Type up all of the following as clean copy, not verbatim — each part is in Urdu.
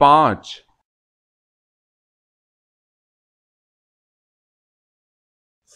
5।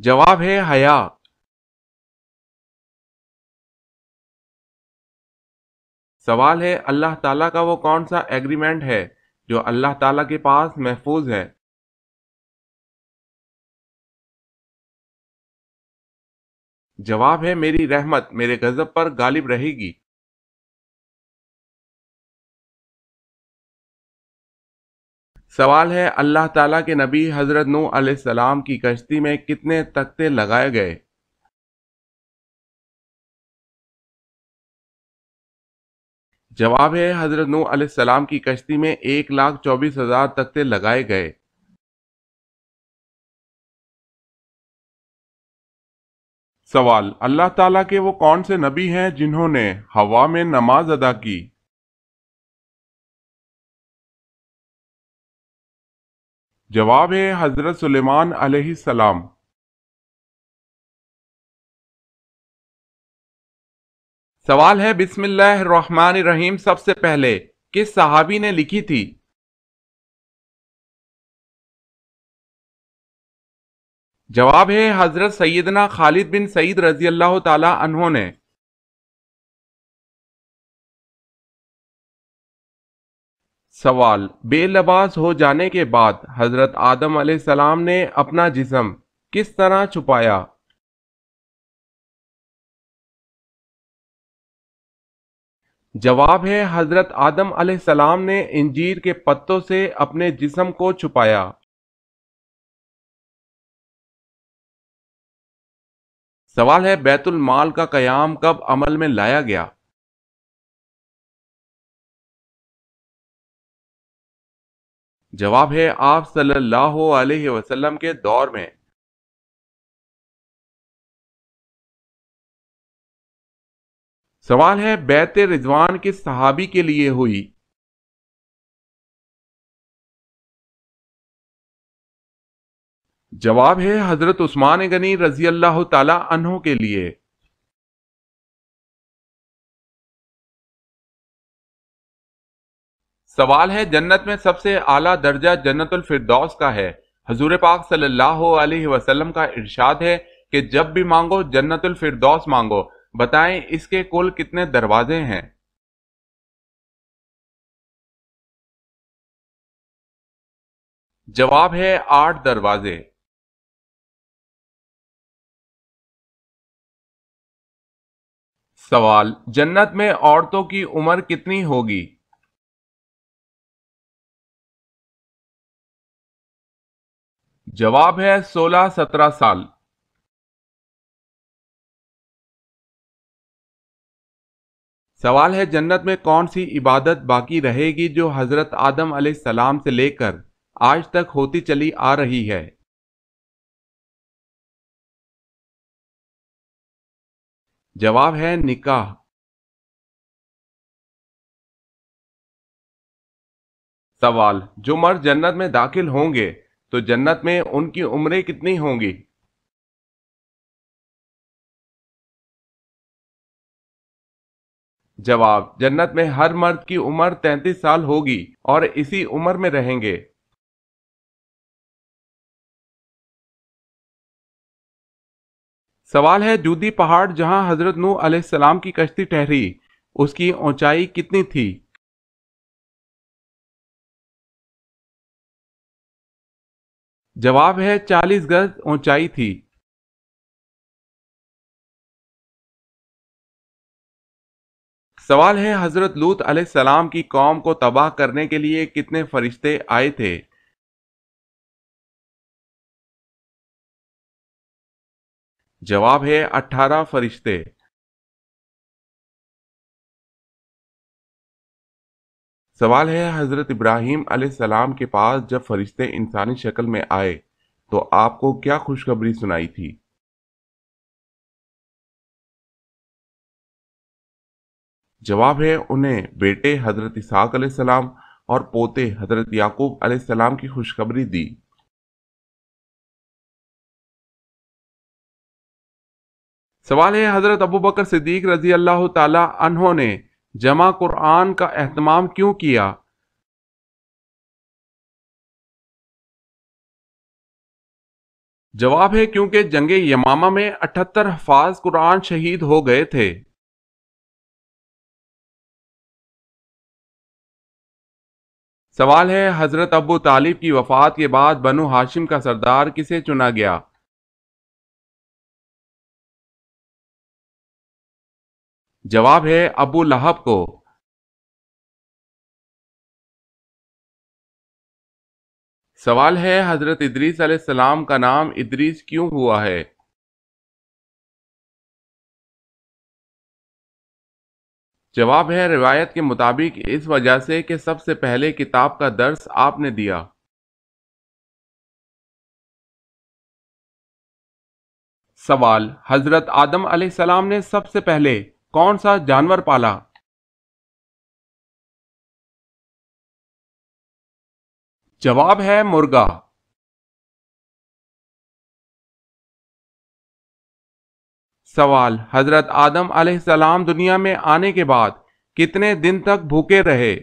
جواب ہے حیا۔ سوال ہے اللہ تعالیٰ کا وہ کون سا ایگریمنٹ ہے جو اللہ تعالیٰ کے پاس محفوظ ہے؟ جواب ہے میری رحمت میرے غضب پر غالب رہے گی۔ سوال ہے اللہ تعالیٰ کے نبی حضرت نوح علیہ السلام کی کشتی میں کتنے تختے لگائے گئے؟ جواب ہے حضرت نوح علیہ السلام کی کشتی میں 1,24,000 تختے لگائے گئے۔ سوال اللہ تعالیٰ کے وہ کون سے نبی ہیں جنہوں نے ہوا میں نماز ادا کی؟ جواب ہے حضرت سلیمان علیہ السلام۔ سوال ہے بسم اللہ الرحمن الرحیم سب سے پہلے کس صحابی نے لکھی تھی؟ جواب ہے حضرت سیدنا خالد بن سعید رضی اللہ تعالی عنہ نے۔ سوال بے لباس ہو جانے کے بعد حضرت آدم علیہ السلام نے اپنا جسم کس طرح چھپایا؟ جواب ہے حضرت آدم علیہ السلام نے انجیر کے پتوں سے اپنے جسم کو چھپایا۔ سوال ہے بیت المال کا قیام کب عمل میں لایا گیا؟ جواب ہے آپ صلی اللہ علیہ وسلم کے دور میں۔ سوال ہے بیعت رضوان کس صحابی کے لیے ہوئی؟ جواب ہے حضرت عثمان غنی رضی اللہ تعالی عنہ کے لیے۔ سوال ہے جنت میں سب سے اعلیٰ درجہ جنت الفردوس کا ہے۔ حضور پاک صلی اللہ علیہ وسلم کا ارشاد ہے کہ جب بھی مانگو جنت الفردوس مانگو، بتائیں اس کے کل کتنے دروازے ہیں؟ جواب ہے 8 دروازے۔ سوال جنت میں عورتوں کی عمر کتنی ہوگی؟ جواب ہے 16-17 سال۔ سوال ہے جنت میں کون سی عبادت باقی رہے گی جو حضرت آدم علیہ السلام سے لے کر آج تک ہوتی چلی آ رہی ہے؟ جواب ہے نکاح۔ سوال جو مرد جنت میں داخل ہوں گے تو جنت میں ان کی عمریں کتنی ہوں گی؟ جواب جنت میں ہر مرد کی عمر 33 سال ہوگی اور اسی عمر میں رہیں گے۔ سوال ہے جودی پہاڑ جہاں حضرت نوح علیہ السلام کی کشتی ٹھہری اس کی اونچائی کتنی تھی؟ جواب ہے 40 گز اونچائی تھی۔ سوال ہے حضرت لوط علیہ السلام کی قوم کو تباہ کرنے کے لیے کتنے فرشتے آئے تھے؟ جواب ہے 18 فرشتے۔ سوال ہے حضرت ابراہیم علیہ السلام کے پاس جب فرشتے انسانی شکل میں آئے تو آپ کو کیا خوشخبری سنائی تھی؟ جواب ہے انہیں بیٹے حضرت اسحاق علیہ السلام اور پوتے حضرت یعقوب علیہ السلام کی خوشخبری دی۔ سوال ہے حضرت ابوبکر صدیق رضی اللہ تعالی عنہ نے جمع قرآن کا اہتمام کیوں کیا؟ جواب ہے کیونکہ جنگ یمامہ میں 78 حفاظ قرآن شہید ہو گئے تھے۔ سوال ہے حضرت ابو طالب کی وفات کے بعد بنو ہاشم کا سردار کسے چنا گیا؟ جواب ہے ابو لہب کو۔ سوال ہے حضرت ادریس علیہ السلام کا نام ادریس کیوں ہوا ہے؟ جواب ہے روایت کے مطابق اس وجہ سے کہ سب سے پہلے کتاب کا درس آپ نے دیا۔ سوال حضرت آدم علیہ السلام نے سب سے پہلے کون سا جانور پالا؟ جواب ہے مرغا۔ سوال حضرت آدم علیہ السلام دنیا میں آنے کے بعد کتنے دن تک بھوکے رہے؟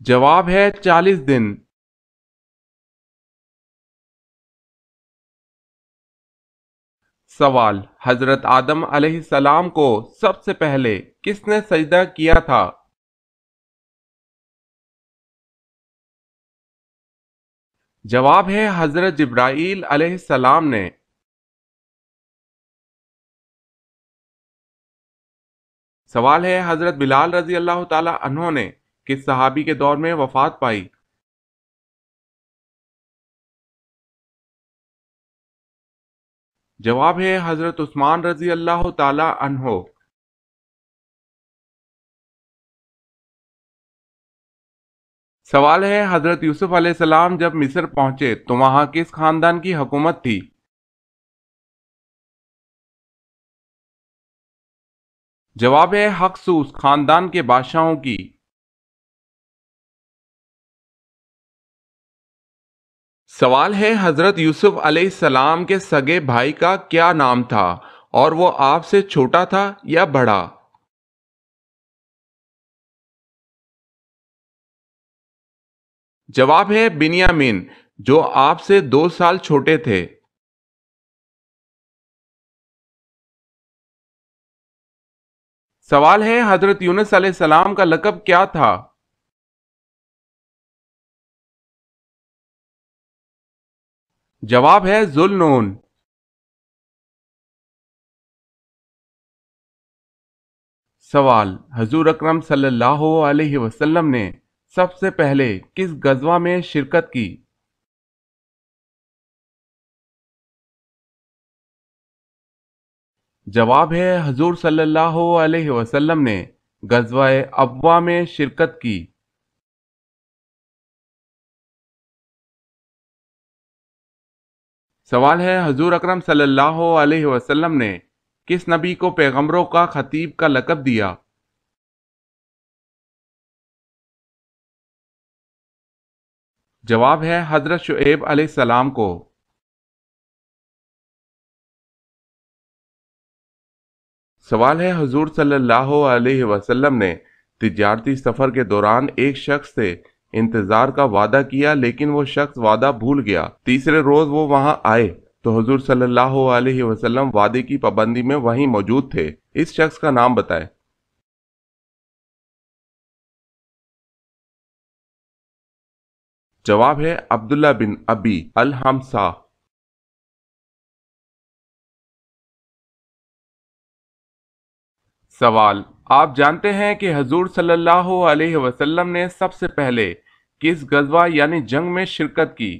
جواب ہے 40 دن۔ سوال حضرت آدم علیہ السلام کو سب سے پہلے کس نے سجدہ کیا تھا؟ جواب ہے حضرت جبرائیل علیہ السلام نے۔ سوال ہے حضرت بلال رضی اللہ تعالی عنہ نے کس صحابی کے دور میں وفات پائی؟ جواب ہے حضرت عثمان رضی اللہ تعالی عنہ۔ سوال ہے حضرت یوسف علیہ السلام جب مصر پہنچے تو وہاں کس خاندان کی حکومت تھی؟ جواب ہے ہکسوس خاندان کے بادشاہوں کی۔ سوال ہے حضرت یوسف علیہ السلام کے سگے بھائی کا کیا نام تھا اور وہ آپ سے چھوٹا تھا یا بڑا؟ جواب ہے بنیامین، جو آپ سے 2 سال چھوٹے تھے۔ سوال ہے حضرت یونس علیہ السلام کا لقب کیا تھا؟ جواب ہے ذو النون۔ سوال حضور اکرم صلی اللہ علیہ وسلم نے سب سے پہلے کس غزوہ میں شرکت کی؟ جواب ہے حضور صلی اللہ علیہ وسلم نے غزوہ ابوا میں شرکت کی۔ سوال ہے حضور اکرم صلی اللہ علیہ وسلم نے کس نبی کو پیغمبروں کا خطیب کا لقب دیا؟ جواب ہے حضرت شعیب علیہ السلام کو۔ سوال ہے حضور صلی اللہ علیہ وسلم نے تجارتی سفر کے دوران ایک شخص سے انتظار کا وعدہ کیا لیکن وہ شخص وعدہ بھول گیا۔ تیسرے روز وہ وہاں آئے تو حضور صلی اللہ علیہ وسلم وعدے کی پابندی میں وہیں موجود تھے۔ اس شخص کا نام بتائیں۔ جواب ہے عبداللہ بن ابی الحمصا۔ سوال آپ جانتے ہیں کہ حضور صلی اللہ علیہ وسلم نے سب سے پہلے کس غزوہ یعنی جنگ میں شرکت کی؟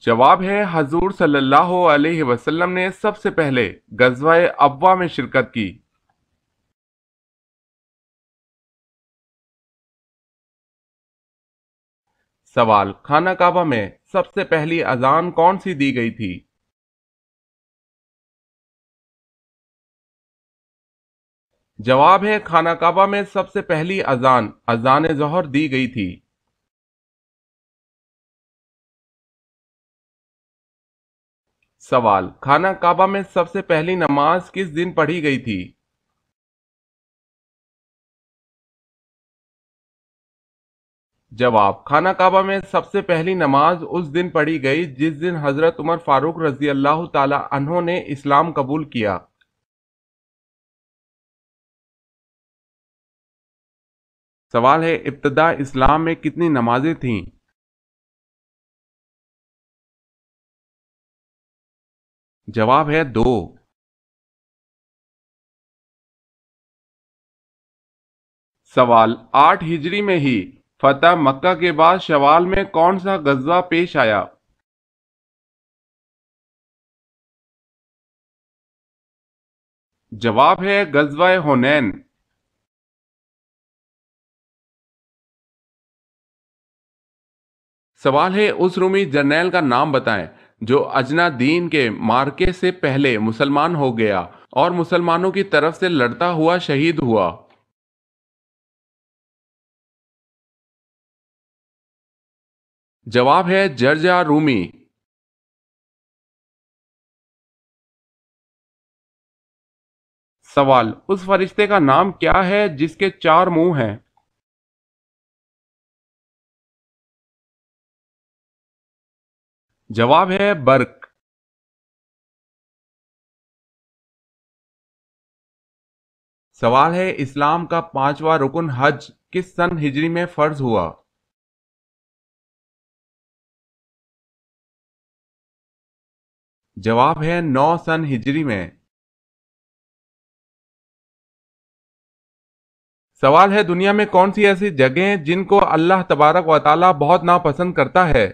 جواب ہے حضور صلی اللہ علیہ وسلم نے سب سے پہلے غزوہ ابوا میں شرکت کی۔ سوال خانہ کعبہ میں سب سے پہلی اذان کون سی دی گئی تھی؟ جواب ہے خانہ کعبہ میں سب سے پہلی اذان اذان ظہر دی گئی تھی۔ سوال خانہ کعبہ میں سب سے پہلی نماز کس دن پڑھی گئی تھی؟ جواب: خانہ کعبہ میں سب سے پہلی نماز اس دن پڑھی گئی جس دن حضرت عمر فاروق رضی اللہ تعالی عنہ نے اسلام قبول کیا۔ سوال ہے: ابتدا اسلام میں کتنی نمازیں تھیں؟ جواب ہے 2۔ سوال: 8 ہجری میں ہی فتح مکہ کے بعد شوال میں کون سا غزوہ پیش آیا؟ جواب ہے غزوہ حنین۔ سوال ہے: اس رومی جرنیل کا نام بتائیں جو اجنا دین کے معرکے سے پہلے مسلمان ہو گیا اور مسلمانوں کی طرف سے لڑتا ہوا شہید ہوا۔ جواب ہے جرجا رومی۔ سوال: اس فرشتے کا نام کیا ہے جس کے 4 منہ ہیں؟ جواب ہے برق۔ سوال ہے: اسلام کا 5واں رکن حج کس سن ہجری میں فرض ہوا؟ جواب ہے 9 سن ہجری میں۔ سوال ہے: دنیا میں کون سی ایسی جگہیں جن کو اللہ تبارک و تعالی بہت ناپسند کرتا ہے؟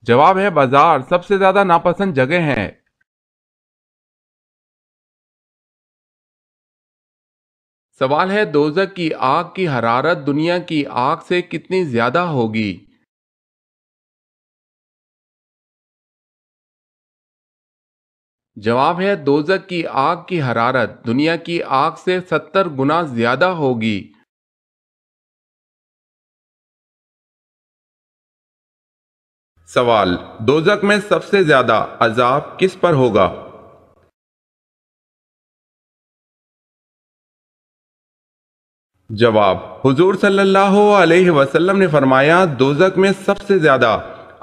جواب ہے بازار سب سے زیادہ ناپسند جگہ ہیں۔ سوال ہے: دوزخ کی آگ کی حرارت دنیا کی آگ سے کتنی زیادہ ہوگی؟ جواب ہے دوزخ کی آگ کی حرارت دنیا کی آگ سے 70 گنا زیادہ ہوگی۔ سوال: دوزخ میں سب سے زیادہ عذاب کس پر ہوگا؟ جواب: حضور صلی اللہ علیہ وسلم نے فرمایا دوزخ میں سب سے زیادہ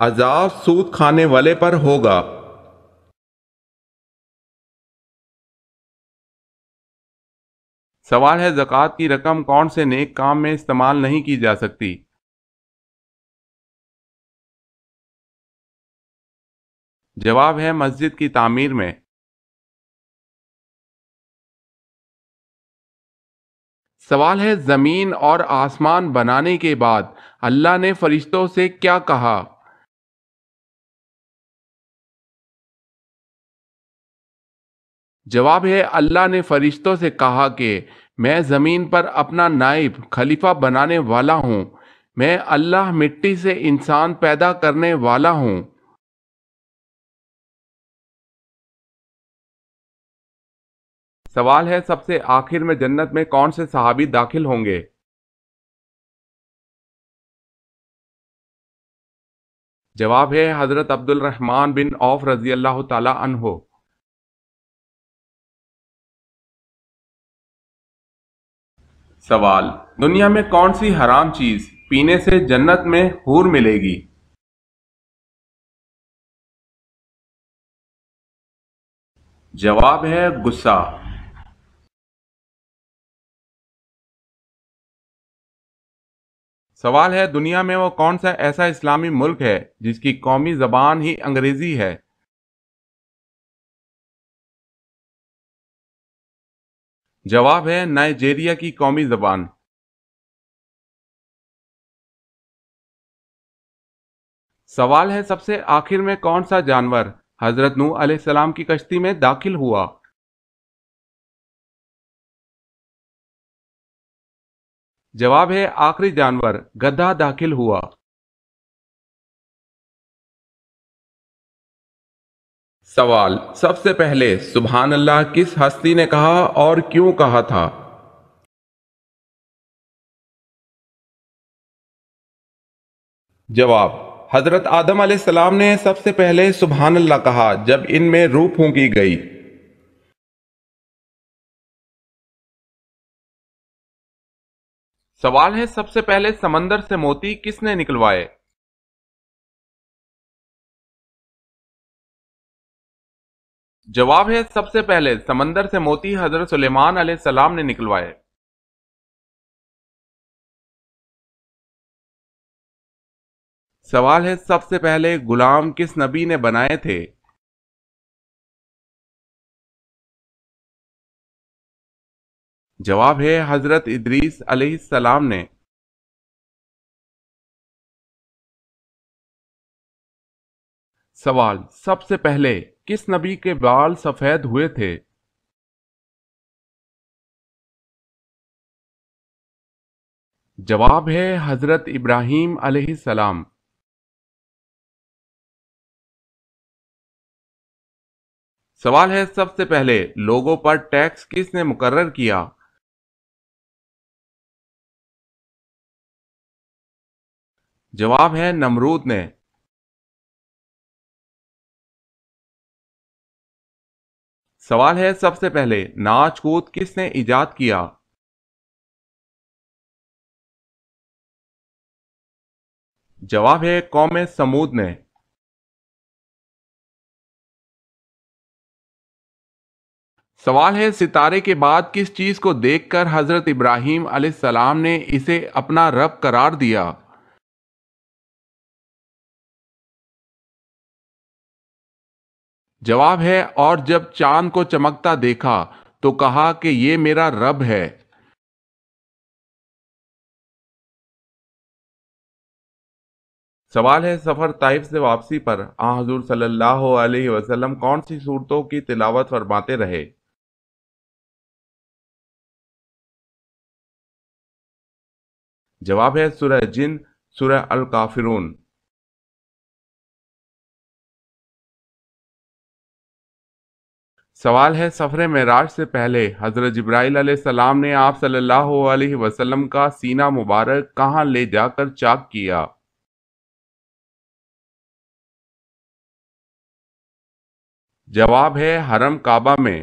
عذاب سود کھانے والے پر ہوگا۔ سوال ہے: زکوٰۃ کی رقم کون سے نیک کام میں استعمال نہیں کی جا سکتی؟ جواب ہے مسجد کی تعمیر میں۔ سوال ہے: زمین اور آسمان بنانے کے بعد اللہ نے فرشتوں سے کیا کہا؟ جواب ہے اللہ نے فرشتوں سے کہا کہ میں زمین پر اپنا نائب خلیفہ بنانے والا ہوں، میں اللہ مٹی سے انسان پیدا کرنے والا ہوں۔ سوال ہے: سب سے آخر میں جنت میں کون سے صحابی داخل ہوں گے؟ جواب ہے حضرت عبد الرحمن بن عوف رضی اللہ تعالی عنہ۔ سوال: دنیا میں کون سی حرام چیز پینے سے جنت میں حور ملے گی؟ جواب ہے غصہ۔ سوال ہے: دنیا میں وہ کون سا ایسا اسلامی ملک ہے جس کی قومی زبان ہی انگریزی ہے؟ جواب ہے نائجیریا کی قومی زبان۔ سوال ہے: سب سے آخر میں کون سا جانور حضرت نوح علیہ السلام کی کشتی میں داخل ہوا؟ جواب ہے آخری جانور گدھا داخل ہوا۔ سوال: سب سے پہلے سبحان اللہ کس ہستی نے کہا اور کیوں کہا تھا؟ جواب: حضرت آدم علیہ السلام نے سب سے پہلے سبحان اللہ کہا جب ان میں روح پھونکی گئی۔ سوال ہے سب سے پہلے سمندر سے موتی کس نے نکلوائے؟ جواب ہے سب سے پہلے سمندر سے موتی حضرت سلیمان علیہ السلام نے نکلوائے۔ سوال ہے سب سے پہلے غلام کس نبی نے بنائے تھے؟ جواب ہے حضرت ادریس علیہ السلام نے۔ سوال سب سے پہلے کس نبی کے بال سفید ہوئے تھے؟ جواب ہے حضرت ابراہیم علیہ السلام۔ سوال ہے سب سے پہلے لوگوں پر ٹیکس کس نے مقرر کیا؟ جواب ہے نمرود نے۔ سوال ہے سب سے پہلے ناچ کود کس نے ایجاد کیا؟ جواب ہے قوم سمود نے۔ سوال ہے ستارے کے بعد کس چیز کو دیکھ کر حضرت ابراہیم علیہ السلام نے اسے اپنا رب قرار دیا؟ جواب ہے اور جب چاند کو چمکتا دیکھا تو کہا کہ یہ میرا رب ہے۔ سوال ہے سفر طائف سے واپسی پر حضور صلی اللہ علیہ وسلم کون سی صورتوں کی تلاوت فرماتے رہے؟ جواب ہے سورہ جن، سورہ الکافرون۔ سوال ہے سفر معراج سے پہلے حضرت جبرائیل علیہ السلام نے آپ صلی اللہ علیہ وسلم کا سینہ مبارک کہاں لے جا کر چاک کیا؟ جواب ہے حرم کعبہ میں۔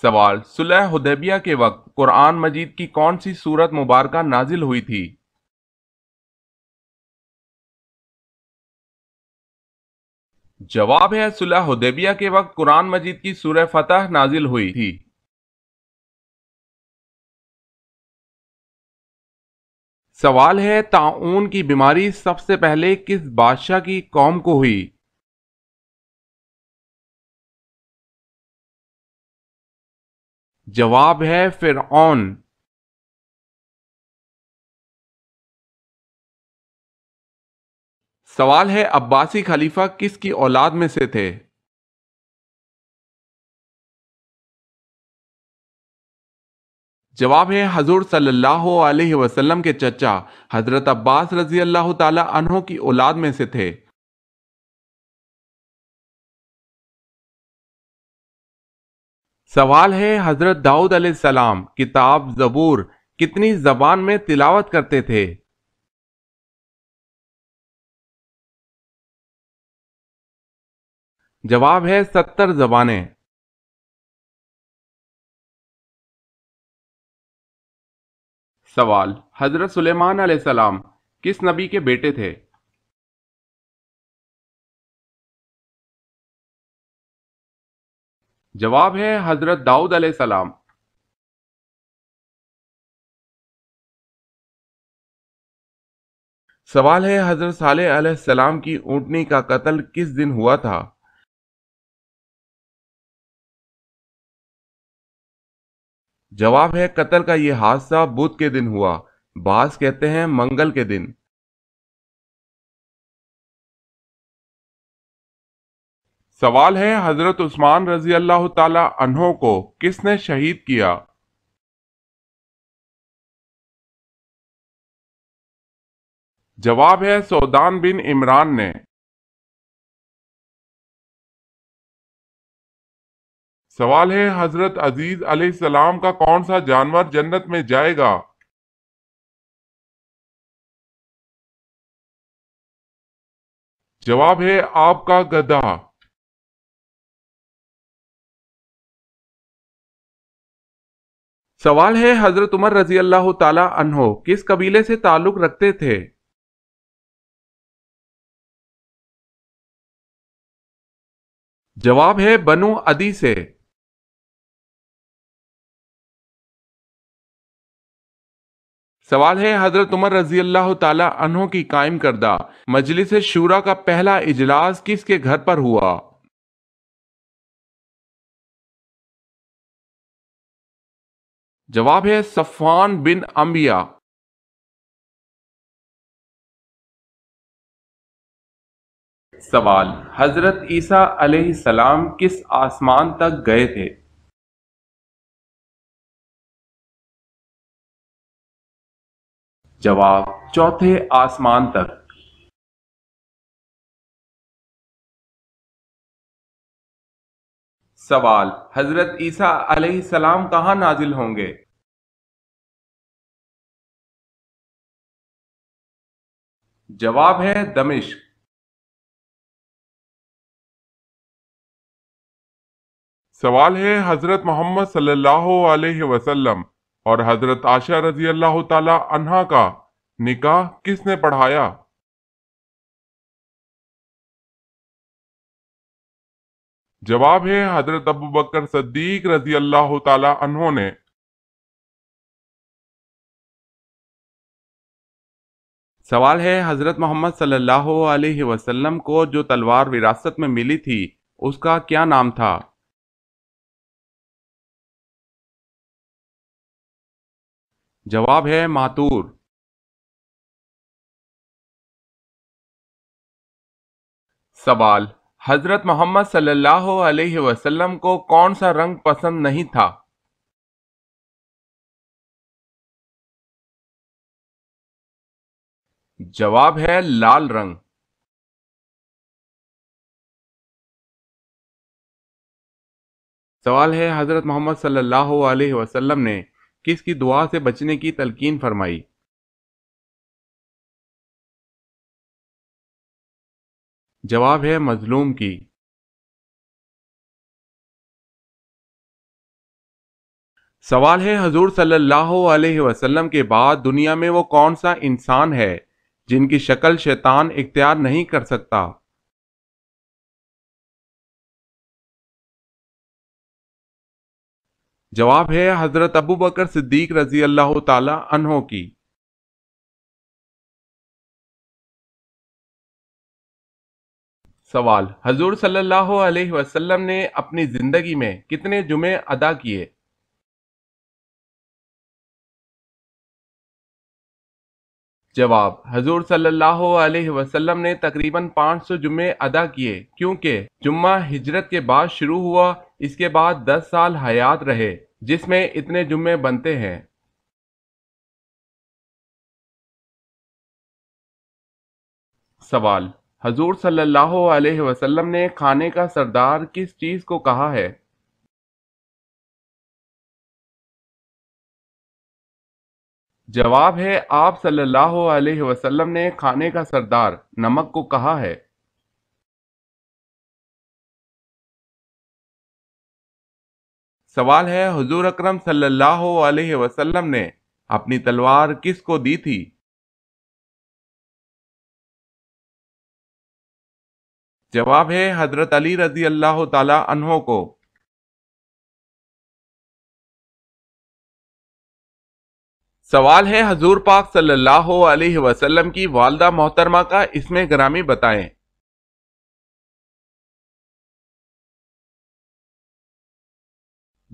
سوال صلح حدیبیہ کے وقت قرآن مجید کی کون سی سورت مبارکہ نازل ہوئی تھی؟ جواب ہے صلح حدیبیہ کے وقت قرآن مجید کی سورہ فتح نازل ہوئی تھی۔ سوال ہے طاعون کی بیماری سب سے پہلے کس بادشاہ کی قوم کو ہوئی؟ جواب ہے فرعون۔ سوال ہے عباسی خلیفہ کس کی اولاد میں سے تھے؟ جواب ہے حضور صلی اللہ علیہ وسلم کے چچا حضرت عباس رضی اللہ تعالی عنہ کی اولاد میں سے تھے۔ سوال ہے حضرت داؤد علیہ السلام کتاب زبور کتنی زبان میں تلاوت کرتے تھے؟ جواب ہے 70 زبانیں۔ سوال حضرت سلیمان علیہ السلام کس نبی کے بیٹے تھے؟ جواب ہے حضرت داؤد علیہ السلام۔ سوال ہے حضرت صالح علیہ السلام کی اونٹنی کا قتل کس دن ہوا تھا؟ جواب ہے قتل کا یہ حادثہ بدھ کے دن ہوا، بعض کہتے ہیں منگل کے دن۔ سوال ہے حضرت عثمان رضی اللہ تعالی عنہ کو کس نے شہید کیا؟ جواب ہے سعودان بن عمران نے۔ سوال ہے حضرت عزیز علیہ السلام کا کون سا جانور جنت میں جائے گا؟ جواب ہے آپ کا گدھا۔ سوال ہے حضرت عمر رضی اللہ تعالی عنہ کس قبیلے سے تعلق رکھتے تھے؟ جواب ہے بنو عدی سے۔ سوال ہے حضرت عمر رضی اللہ تعالی عنہ کی قائم کردہ مجلس شورا کا پہلا اجلاس کس کے گھر پر ہوا؟ جواب ہے صفوان بن انبیاء۔ سوال حضرت عیسیٰ علیہ السلام کس آسمان تک گئے تھے؟ جواب چوتھے آسمان تک۔ سوال حضرت عیسیٰ علیہ السلام کہاں نازل ہوں گے؟ جواب ہے دمشق۔ سوال ہے حضرت محمد صلی اللہ علیہ وسلم اور حضرت عائشہ رضی اللہ تعالی عنہا کا نکاح کس نے پڑھایا؟ جواب ہے حضرت ابو بکر صدیق رضی اللہ تعالی عنہ نے۔ سوال ہے حضرت محمد صلی اللہ علیہ وسلم کو جو تلوار وراثت میں ملی تھی اس کا کیا نام تھا؟ جواب ہے ماتور۔ سوال حضرت محمد صلی اللہ علیہ وسلم کو کون سا رنگ پسند نہیں تھا؟ جواب ہے لال رنگ۔ سوال ہے حضرت محمد صلی اللہ علیہ وسلم نے کس کی دعا سے بچنے کی تلقین فرمائی؟ جواب ہے مظلوم کی۔ سوال ہے حضور صلی اللہ علیہ وسلم کے بعد دنیا میں وہ کون سا انسان ہے جن کی شکل شیطان اختیار نہیں کر سکتا؟ جواب ہے حضرت ابو بکر صدیق رضی اللہ تعالی عنہ کی۔ سوال حضور صلی اللہ علیہ وسلم نے اپنی زندگی میں کتنے جمعے ادا کیے؟ جواب حضور صلی اللہ علیہ وسلم نے تقریباً 500 جمعے ادا کیے کیونکہ جمعہ ہجرت کے بعد شروع ہوا، اس کے بعد 10 سال حیات رہے جس میں اتنے جمعے بنتے ہیں۔ سوال حضور صلی اللہ علیہ وسلم نے کھانے کا سردار کس چیز کو کہا ہے؟ جواب ہے آپ صلی اللہ علیہ وسلم نے کھانے کا سردار نمک کو کہا ہے۔ سوال ہے حضور اکرم صلی اللہ علیہ وسلم نے اپنی تلوار کس کو دی تھی؟ جواب ہے حضرت علی رضی اللہ تعالی عنہ کو۔ سوال ہے حضور پاک صلی اللہ علیہ وسلم کی والدہ محترمہ کا اسم گرامی بتائیں۔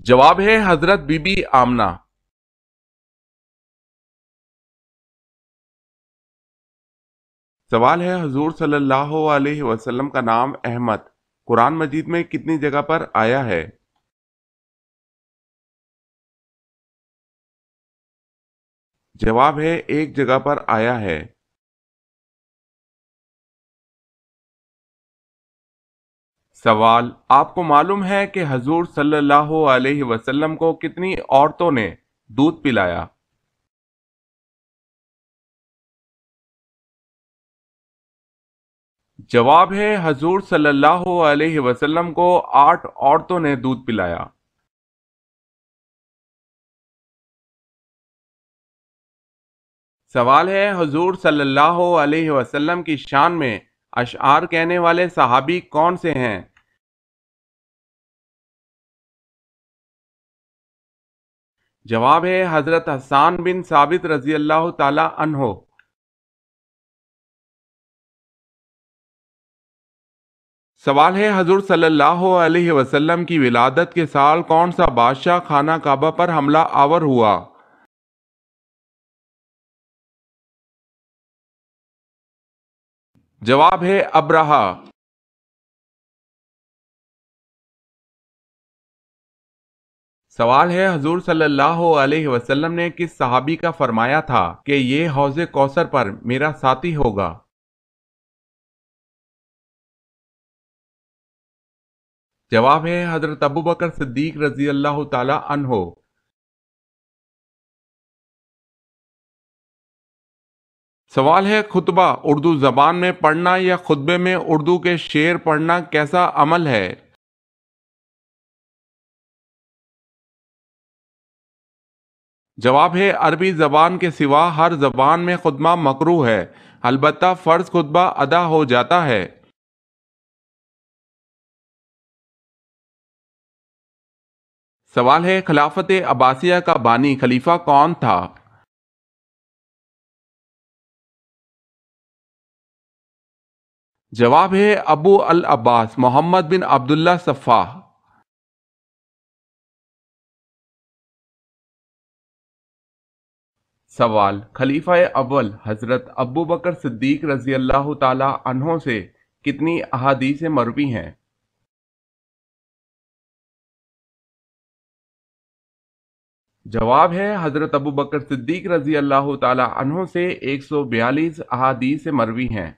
جواب ہے حضرت بی بی آمنہ۔ سوال ہے حضور صلی اللہ علیہ وسلم کا نام احمد قرآن مجید میں کتنی جگہ پر آیا ہے؟ جواب ہے ایک جگہ پر آیا ہے۔ سوال آپ کو معلوم ہے کہ حضور صلی اللہ علیہ وسلم کو کتنی عورتوں نے دودھ پلایا؟ جواب ہے حضور صلی اللہ علیہ وسلم کو 8 عورتوں نے دودھ پلایا۔ سوال ہے حضور صلی اللہ علیہ وسلم کی شان میں اشعار کہنے والے صحابی کون سے ہیں؟ جواب ہے حضرت حسان بن ثابت رضی اللہ تعالی عنہ۔ سوال ہے حضور صلی اللہ علیہ وسلم کی ولادت کے سال کون سا بادشاہ خانہ کعبہ پر حملہ آور ہوا؟ جواب ہے ابرہہ۔ سوال ہے حضور صلی اللہ علیہ وسلم نے کس صحابی کا فرمایا تھا کہ یہ حوض کوثر پر میرا ساتھی ہوگا؟ جواب ہے حضرت ابوبکر صدیق رضی اللہ تعالی عنہ۔ سوال ہے خطبہ اردو زبان میں پڑھنا یا خطبے میں اردو کے شعر پڑھنا کیسا عمل ہے؟ جواب ہے عربی زبان کے سوا ہر زبان میں خطبہ مکروہ ہے، البتہ فرض خطبہ ادا ہو جاتا ہے۔ سوال ہے خلافت عباسیہ کا بانی خلیفہ کون تھا؟ جواب ہے ابو العباس محمد بن عبداللہ صفاح۔ سوال خلیفہ اول حضرت ابو بکر صدیق رضی اللہ تعالی عنہ سے کتنی احادیث مروی ہیں؟ جواب ہے حضرت ابو بکر صدیق رضی اللہ تعالی عنہ سے 142 احادیث مروی ہیں۔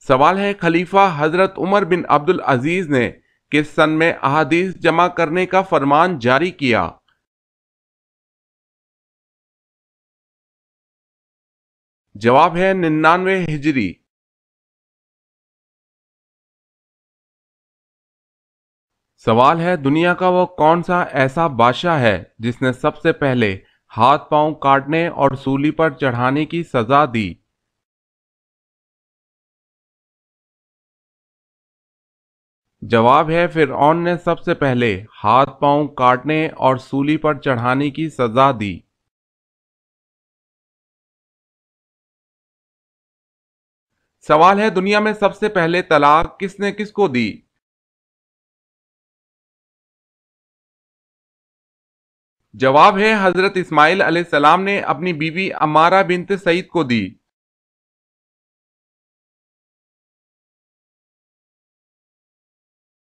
سوال ہے خلیفہ حضرت عمر بن عبد العزیز نے کس سن میں احادیث جمع کرنے کا فرمان جاری کیا؟ جواب ہے 99 ہجری۔ سوال ہے دنیا کا وہ کون سا ایسا بادشاہ ہے جس نے سب سے پہلے ہاتھ پاؤں کاٹنے اور سولی پر چڑھانے کی سزا دی؟ جواب ہے فرعون نے سب سے پہلے ہاتھ پاؤں کاٹنے اور سولی پر چڑھانے کی سزا دی۔ سوال ہے دنیا میں سب سے پہلے طلاق کس نے کس کو دی؟ جواب ہے حضرت اسماعیل علیہ السلام نے اپنی بیوی عمارہ بنت سعید کو دی۔